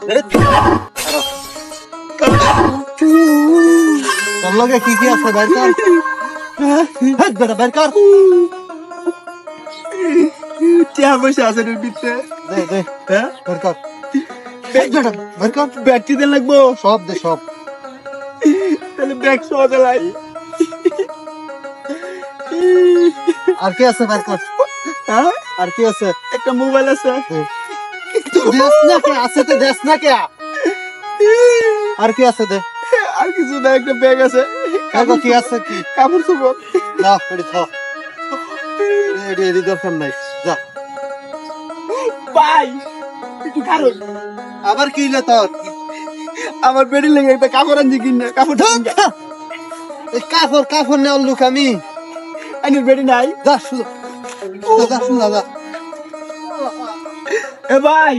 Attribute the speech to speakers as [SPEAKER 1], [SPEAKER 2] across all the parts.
[SPEAKER 1] তোর লগে কি কি আছে বের কর। হাত বেটা বের কর।
[SPEAKER 2] টিয়া পয়সা আছে এর ভিতরে।
[SPEAKER 1] দে দে
[SPEAKER 2] হ্যাঁ
[SPEAKER 1] বের কর। বেটা বের কর।
[SPEAKER 2] ব্যাগটি দেন লাগবো।
[SPEAKER 1] সব দে সব।
[SPEAKER 2] তাহলে ব্যাগ সহ দেলাই।
[SPEAKER 1] আর কি আছে বের কর।
[SPEAKER 2] হ্যাঁ
[SPEAKER 1] আর কি আছে?
[SPEAKER 2] একটা মোবাইল আছে।
[SPEAKER 1] দেশ না কে আছে তো দেশ না কে। আর কি আছে দে।
[SPEAKER 2] আর কিছু না, একটা ব্যাগ আছে।
[SPEAKER 1] কাগজ কি আছে কি?
[SPEAKER 2] কাপড় চোপড়।
[SPEAKER 1] না এডি থাক। এডি দরকার নাই। যা।
[SPEAKER 2] ভাই একটু কারণ
[SPEAKER 1] আবার কি হইলো তোর?
[SPEAKER 2] আমার বেডি লেগে একটা কাপড় আনছি কিনা। কাপড়
[SPEAKER 1] এই কাপড় নেওয়ার লোক আমি।
[SPEAKER 2] আইনের বেডি নাই।
[SPEAKER 1] যা শুধু যা শুধু যা।
[SPEAKER 2] এ ভাই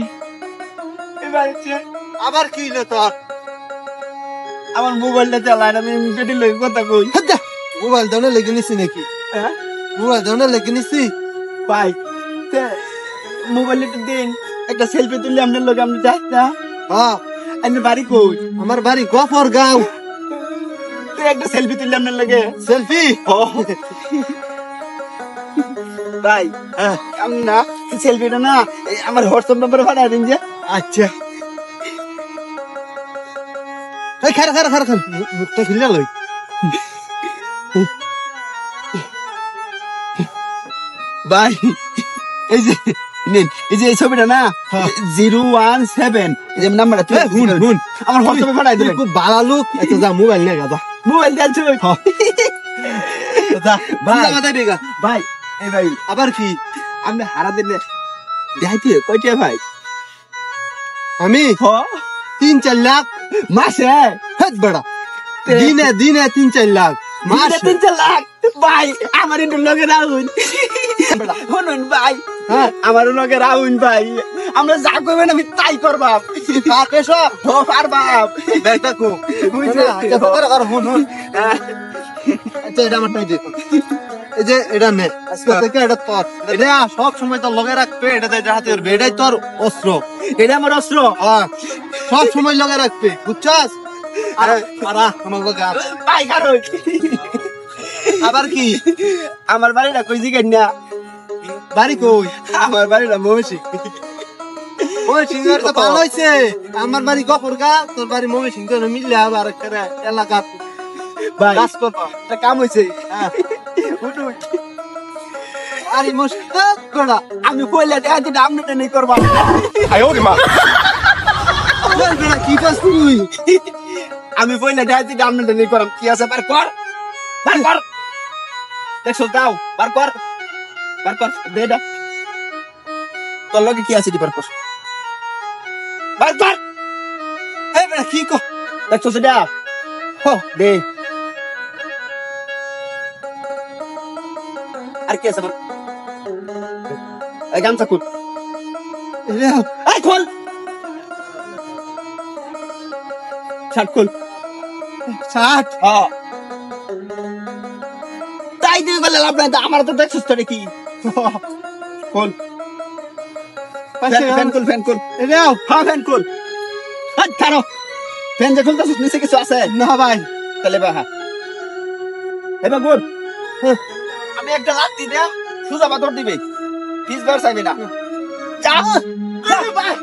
[SPEAKER 1] আবার কি হইলো তোর?
[SPEAKER 2] আমার মোবাইলটা চালায় না, আমি বেডি লেগে কথা কই।
[SPEAKER 1] মোবাইল দাও লেগে নিছি নাকি?
[SPEAKER 2] হ্যাঁ
[SPEAKER 1] মোবাইল দাও লেগে নিছি।
[SPEAKER 2] ভাই মোবাইলটা দিন, একটা সেলফি তুললে আপনার লোক আপনি যাস না।
[SPEAKER 1] হ্যাঁ
[SPEAKER 2] আপনার বাড়ি কই?
[SPEAKER 1] আমার বাড়ি গফরগাঁও।
[SPEAKER 2] তুই একটা সেলফি তুললে আপনার লাগে।
[SPEAKER 1] সেলফি?
[SPEAKER 2] ভাই
[SPEAKER 1] হ্যাঁ
[SPEAKER 2] আমি না সেলফিটা না আমার হোয়াটসঅ্যাপ নাম্বারে পাঠায় দিন যে।
[SPEAKER 1] আচ্ছা এই খারা মুখটা খুলে লই।
[SPEAKER 2] ভাই এই যে নিন, এই যে এই ছবিটা না 017 এই যে নাম্বারটা
[SPEAKER 1] হুন
[SPEAKER 2] আমার হোয়াটসঅ্যাপে পাঠায় দিন।
[SPEAKER 1] খুব ভালো লোক। আচ্ছা যা মোবাইল নে গাদা।
[SPEAKER 2] মোবাইল দেন তুই।
[SPEAKER 1] যা
[SPEAKER 2] ভাই।
[SPEAKER 1] মাথা দিগা।
[SPEAKER 2] ভাই এই ভাই
[SPEAKER 1] আবার কি?
[SPEAKER 2] আপনি হারা দিন দেখাইতে কয়টা ভাই?
[SPEAKER 1] আমি
[SPEAKER 2] হ
[SPEAKER 1] 3-4 লাখ
[SPEAKER 2] মাসে
[SPEAKER 1] হেড বড়া। দিনে 3-4 লাখ মাস।
[SPEAKER 2] 3-4 লাখ। ভাই আমার একটু লগে রাখুন। শুনুন ভাই,
[SPEAKER 1] হ্যাঁ
[SPEAKER 2] আমার লগে রাখুন ভাই, আমরা যা করবেন আমি তাই করবাম।
[SPEAKER 1] কাকে সব
[SPEAKER 2] ও পারবাম।
[SPEAKER 1] ব্যাগটা কো।
[SPEAKER 2] বুঝছে?
[SPEAKER 1] আচ্ছা তোরা আর হুন। আচ্ছা এটা আমার টাই দে। এই যে এটা নে আজকে থেকে এটা তোর। এটা সব সময় তোর লগে রাখবে। এটা দে হাতে ধরবে। এটাই তোর অস্ত্র।
[SPEAKER 2] এটা আমার অস্ত্র।
[SPEAKER 1] হ্যাঁ সব সময় লগে রাখবে বুঝছস? আর পারা আমার লগে আস।
[SPEAKER 2] ভাই কারণ
[SPEAKER 1] আবার কি?
[SPEAKER 2] আমার বাড়িটা কই জিগাই না।
[SPEAKER 1] বাড়ি কই?
[SPEAKER 2] আমার বাড়িটা মহিষী।
[SPEAKER 1] ওই সিঙ্গার তো ভালো হইছে। আমার বাড়ি গফরগা, তোর বাড়ি ময়মনসিংহ মিললে আবার একটা এলাকা
[SPEAKER 2] ভাই
[SPEAKER 1] কাজ করবা।
[SPEAKER 2] একটা কাম হইছে।
[SPEAKER 1] হ্যাঁ
[SPEAKER 2] উঠুন।
[SPEAKER 1] আরে মুশকিল করা।
[SPEAKER 2] আমি কইলে দেখাচ্ছি না, আপনি নেই করবা।
[SPEAKER 1] ওই বেটা কি কাজ তুই?
[SPEAKER 2] আমি কইলে দেখাচ্ছি না, আপনি নেই করাম। কি আছে বার কর, বার কর। দেখছো দাও, বার কর, বার কর। দে এটা তোর লগে কি আছে? বার কর, বার কর।
[SPEAKER 1] এই বেটা কি কর?
[SPEAKER 2] দেখছো সেটা? হো দে। আর কি আছে? এই গামছা খুল। এই খোল, শার্ট খোল।
[SPEAKER 1] ষাট
[SPEAKER 2] হ্যাঁ তাই তুই বলে লাভ নাই। আমার তো দেখছিস তো কি। খোল ফ্যান খোল, ফ্যান খোল।
[SPEAKER 1] এরাও
[SPEAKER 2] হ্যাঁ ফ্যান খোল। হাত ছাড়ো। ফ্যান যে খুলতেছিস নিচে কিছু আছে?
[SPEAKER 1] না ভাই।
[SPEAKER 2] তাহলে বা হ্যাঁ এবার গুড। আমি একটা লাত্তি দে, সুজা পাথর দিবে, পিস বার চাইবে না। যা ভাই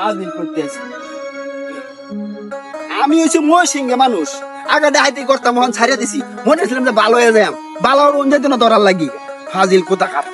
[SPEAKER 2] আদিন করতে আছে। আমি হইছি মহিষিংহে মানুষ। আগে দেখাইতে করতাম, মন ছাড়িয়ে দিছি। মনে ছিলাম যে ভালো হয়ে যাম, ভালো হওয়ার অন্য দিন ধরার লাগি। ফাজিল কোথাকার।